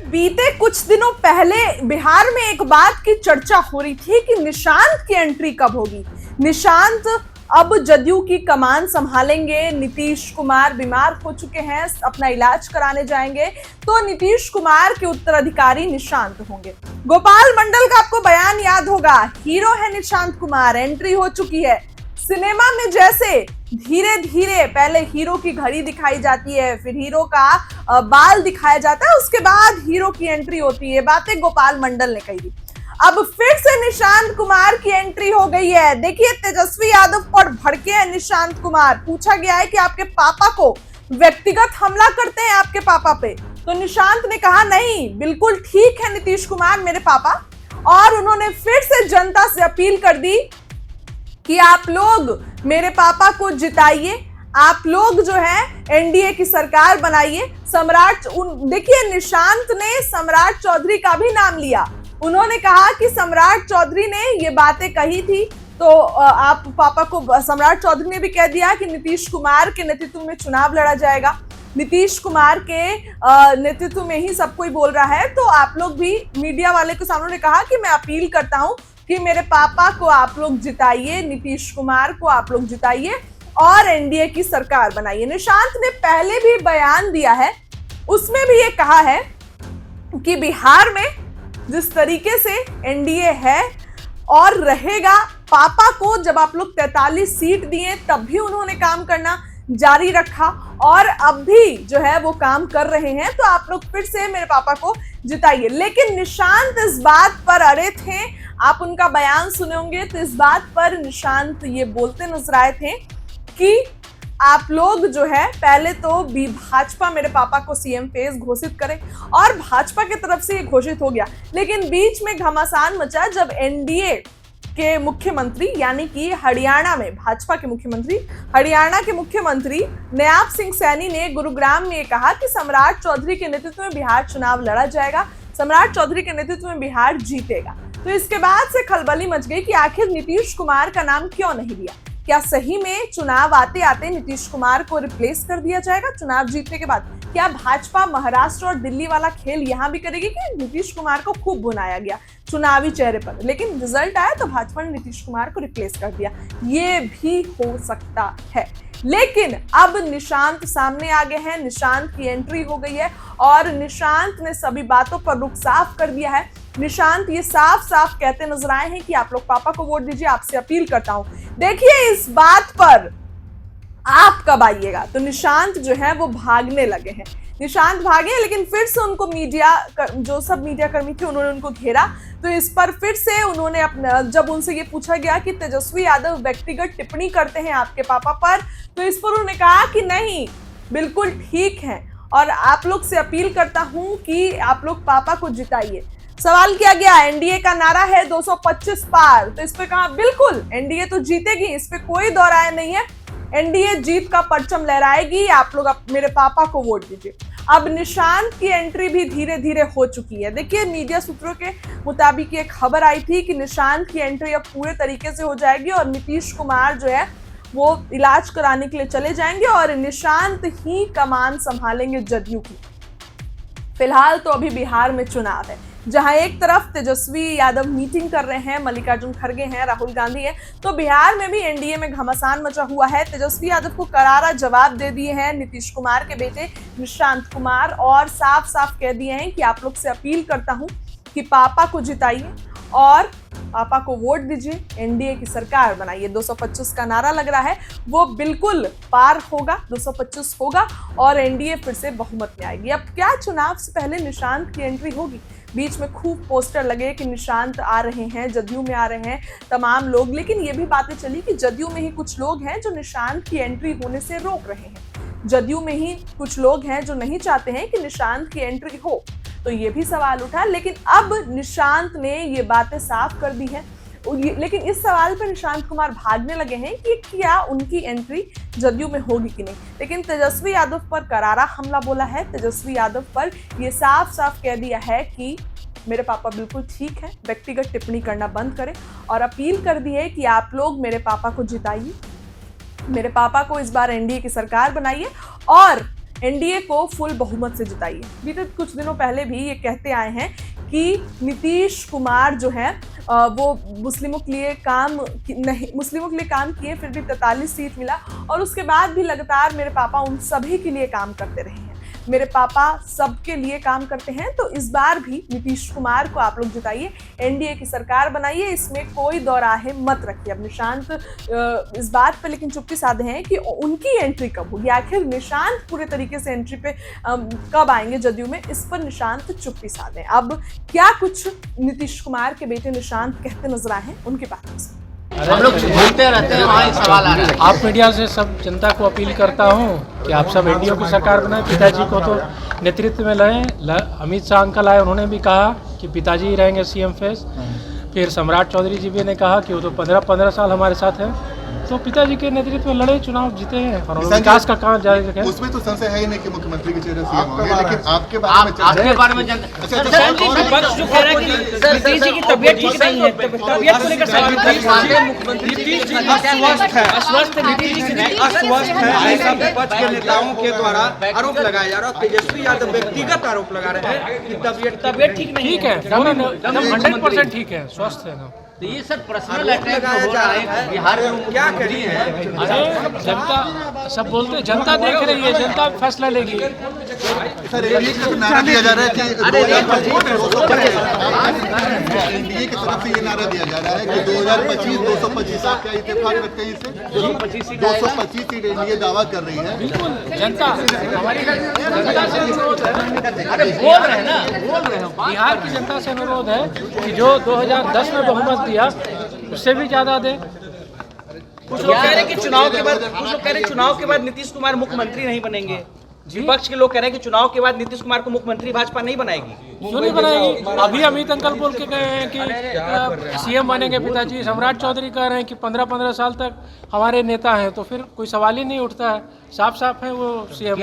बीते कुछ दिनों पहले बिहार में एक बात की चर्चा हो रही थी कि निशांत की एंट्री कब होगी। निशांत अब जदयू की कमान संभालेंगे। नीतीश कुमार बीमार हो चुके हैं, अपना इलाज कराने जाएंगे, तो नीतीश कुमार के उत्तराधिकारी निशांत होंगे। गोपाल मंडल का आपको बयान याद होगा, हीरो है निशांत कुमार, एंट्री हो चुकी है। सिनेमा में जैसे धीरे धीरे पहले हीरो की घड़ी दिखाई जाती है, फिर हीरो का बाल दिखाया जाता है, उसके बाद हीरो की एंट्री होती है। बातें गोपाल मंडल ने कही थी। अब फिर से निशांत कुमार की एंट्री हो गई है। देखिए, तेजस्वी यादव पर भड़के हैं निशांत कुमार। पूछा गया है कि आपके पापा को व्यक्तिगत हमला करते हैं आपके पापा पे, तो निशांत ने कहा नहीं, बिल्कुल ठीक है नीतीश कुमार मेरे पापा। और उन्होंने फिर से जनता से अपील कर दी कि आप लोग मेरे पापा को जिताइए, आप लोग जो है एनडीए की सरकार बनाइए। देखिए, निशांत ने सम्राट चौधरी का भी नाम लिया। उन्होंने कहा कि सम्राट चौधरी ने ये बातें कही थी, तो आप पापा को, सम्राट चौधरी ने भी कह दिया कि नीतीश कुमार के नेतृत्व में चुनाव लड़ा जाएगा, नीतीश कुमार के नेतृत्व में ही सब कोई बोल रहा है। तो आप लोग भी, मीडिया वाले के सामने कहा कि मैं अपील करता हूं कि मेरे पापा को आप लोग जिताइए, नीतीश कुमार को आप लोग जिताइए और एनडीए की सरकार बनाइए। निशांत ने पहले भी बयान दिया है, उसमें भी ये कहा है कि बिहार में जिस तरीके से एनडीए है और रहेगा, पापा को जब आप लोग 43 सीट दिए तब भी उन्होंने काम करना जारी रखा और अब भी जो है वो काम कर रहे हैं, तो आप लोग फिर से मेरे पापा को जिताइए। लेकिन निशांत इस बात पर अड़े थे। आप उनका बयान सुने होंगे तो इस बात पर निशांत ये बोलते नजर आए थे कि आप लोग जो है पहले तो भाजपा मेरे पापा को सीएम फेस घोषित करें, और भाजपा की तरफ से ये घोषित हो गया। लेकिन बीच में घमासान मचा जब एनडीए के मुख्यमंत्री, यानी कि हरियाणा में भाजपा के मुख्यमंत्री, हरियाणा के मुख्यमंत्री नयाब सिंह सैनी ने गुरुग्राम में कहा कि सम्राट चौधरी के नेतृत्व में बिहार चुनाव लड़ा जाएगा, सम्राट चौधरी के नेतृत्व में बिहार जीतेगा। तो इसके बाद से खलबली मच गई कि आखिर नीतीश कुमार का नाम क्यों नहीं लिया। क्या सही में चुनाव आते आते नीतीश कुमार को रिप्लेस कर दिया जाएगा चुनाव जीतने के बाद? क्या भाजपा महाराष्ट्र और दिल्ली वाला खेल यहां भी करेगी कि नीतीश कुमार को खूब भुनाया गया चुनावी चेहरे पर, लेकिन रिजल्ट आया तो भाजपा ने नीतीश कुमार को रिप्लेस कर दिया? ये भी हो सकता है। लेकिन अब निशांत सामने आ गए हैं, निशांत की एंट्री हो गई है और निशांत ने सभी बातों पर रुख साफ कर दिया है। निशांत ये साफ साफ कहते नजर आए हैं कि आप लोग पापा को वोट दीजिए, आपसे अपील करता हूं। देखिए, इस बात पर आप कब आइएगा? तो निशांत जो है वो भागने लगे हैं। निशांत भागे, लेकिन फिर से उनको जो सब मीडिया कर्मी थे उन्होंने उनको घेरा। तो इस पर फिर से उन्होंने अपना, जब उनसे ये पूछा गया कि तेजस्वी यादव व्यक्तिगत टिप्पणी करते हैं आपके पापा पर, तो इस पर उन्होंने कहा कि नहीं, बिल्कुल ठीक है और आप लोग से अपील करता हूं कि आप लोग पापा को जिताइए। सवाल किया गया, एनडीए का नारा है 225 पार, तो इस पे कहा बिल्कुल एनडीए तो जीतेगी, इस पे कोई दो राय नहीं है, एनडीए जीत का परचम लहराएगी, आप लोग मेरे पापा को वोट दीजिए। अब निशांत की एंट्री भी धीरे धीरे हो चुकी है। देखिए, मीडिया सूत्रों के मुताबिक ये खबर आई थी कि निशांत की एंट्री अब पूरे तरीके से हो जाएगी और नीतीश कुमार जो है वो इलाज कराने के लिए चले जाएंगे और निशांत ही कमान संभालेंगे जदयू की। फिलहाल तो अभी बिहार में चुनाव है, जहां एक तरफ तेजस्वी यादव मीटिंग कर रहे हैं, मल्लिकार्जुन खड़गे हैं, राहुल गांधी है, तो बिहार में भी एनडीए में घमासान मचा हुआ है। तेजस्वी यादव को करारा जवाब दे दिए हैं नीतीश कुमार के बेटे निशांत कुमार और साफ साफ कह दिए हैं कि आप लोग से अपील करता हूं कि पापा को जिताइए और पापा को वोट दीजिए, एनडीए की सरकार बनाइए। 225 का नारा लग रहा है, वो बिल्कुल पार होगा, 225 होगा और एनडीए फिर से बहुमत में आएगी। अब क्या चुनाव से पहले निशांत की एंट्री होगी? बीच में खूब पोस्टर लगे कि निशांत आ रहे हैं, जदयू में आ रहे हैं तमाम लोग, लेकिन ये भी बातें चली कि जदयू में ही कुछ लोग हैं जो निशांत की एंट्री होने से रोक रहे हैं। जदयू में ही कुछ लोग हैं जो नहीं चाहते हैं कि निशांत की एंट्री हो, तो ये भी सवाल उठा। लेकिन अब निशांत ने ये बातें साफ कर दी हैं, लेकिन इस सवाल पर निशांत कुमार भागने लगे हैं कि क्या उनकी एंट्री जदयू में होगी कि नहीं। लेकिन तेजस्वी यादव पर करारा हमला बोला है। तेजस्वी यादव पर यह साफ साफ कह दिया है कि मेरे पापा बिल्कुल ठीक है, व्यक्तिगत टिप्पणी करना बंद करें और अपील कर दी है कि आप लोग मेरे पापा को जिताइए, मेरे पापा को इस बार एनडीए की सरकार बनाइए और एनडीए को फुल बहुमत से जिताइए। बीते कुछ दिनों पहले भी ये कहते आए हैं कि नीतीश कुमार जो है वो मुस्लिमों के लिए काम किए, फिर भी 43 सीट मिला और उसके बाद भी लगातार मेरे पापा उन सभी के लिए काम करते रहे हैं, मेरे पापा सबके लिए काम करते हैं। तो इस बार भी नीतीश कुमार को आप लोग जिताइए, एनडीए की सरकार बनाइए, इसमें कोई दो राहे मत रखिए। अब निशांत इस बात पे लेकिन चुप्पी साधे हैं कि उनकी एंट्री कब होगी, आखिर निशांत पूरे तरीके से एंट्री पे कब आएंगे जदयू में, इस पर निशांत चुप्पी साधे। अब क्या कुछ नीतीश कुमार के बेटे निशांत कहते नजर आए हैं, उनकी बात से हम लोग बोलते रहते हैं, वहाँ एक सवाल आ रहा है। आप मीडिया से सब जनता को अपील करता हूँ कि आप सब एनडीए की सरकार बनाएं, पिताजी को तो नेतृत्व में लाएं। अमित शाह अंकल आए, उन्होंने भी कहा कि पिताजी ही रहेंगे सीएम फेस। फिर सम्राट चौधरी जी भी ने कहा कि वो तो 15 साल हमारे साथ हैं, तो पिताजी के नेतृत्व में लड़े, चुनाव जीते हैं और विकास का काम जारी रखें। उसमें तो संशय है ही नहीं कि मुख्यमंत्री के चेहरे सीएम होंगे, लेकिन आपके बारे में विपक्ष जो कह रहा है कि नीतीश जी की तबीयत ठीक नहीं है, तबीयत को लेकर सवाल अस्वस्थ है, ऐसा विपक्ष के नेताओं के द्वारा आरोप लगाया जा रहा है। तेजस्वी यादव व्यक्तिगत आरोप लगा रहे हैं कि तबीयत ठीक नहीं है। ठीक है, 100% ठीक है, स्वस्थ है। तो ये सब पर्सनल अटैक हो रहा है बिहार में, क्या करिए? अरे जनता सब बोलते हैं, जनता देख रही है, जनता फैसला लेगी। सर एनडीए की तरफ नारा दिया जा रहा है कि 2025 एनडीए की तरफ से ये नारा दिया जा रहा है कि 2025 225 आप क्या इत्तेफाक रखते हैं इससे? 225 सीट एनडीए दावा कर रही है। बिल्कुल, जनता हमारी जनता से अनुरोध है, अरे बोल रहे हैं ना, बोल रहे हो। बिहार की जनता से अनुरोध है कि जो 2010 में बहुमत दिया उससे भी ज्यादा दे। कुछ लोग कह रहे हैं कि चुनाव के बाद नीतीश कुमार मुख्यमंत्री नहीं बनेंगे। विपक्ष के लोग कह रहे हैं कि चुनाव के बाद नीतीश कुमार को मुख्यमंत्री भाजपा नहीं बनाएगी। क्यों नहीं बनाएगी? अभी अमित अंकल बोल के गए हैं कि सीएम बनेंगे पिताजी। सम्राट चौधरी कह रहे हैं कि 15 साल तक हमारे नेता हैं, तो फिर कोई सवाल ही नहीं उठता है, साफ साफ है वो सीएम।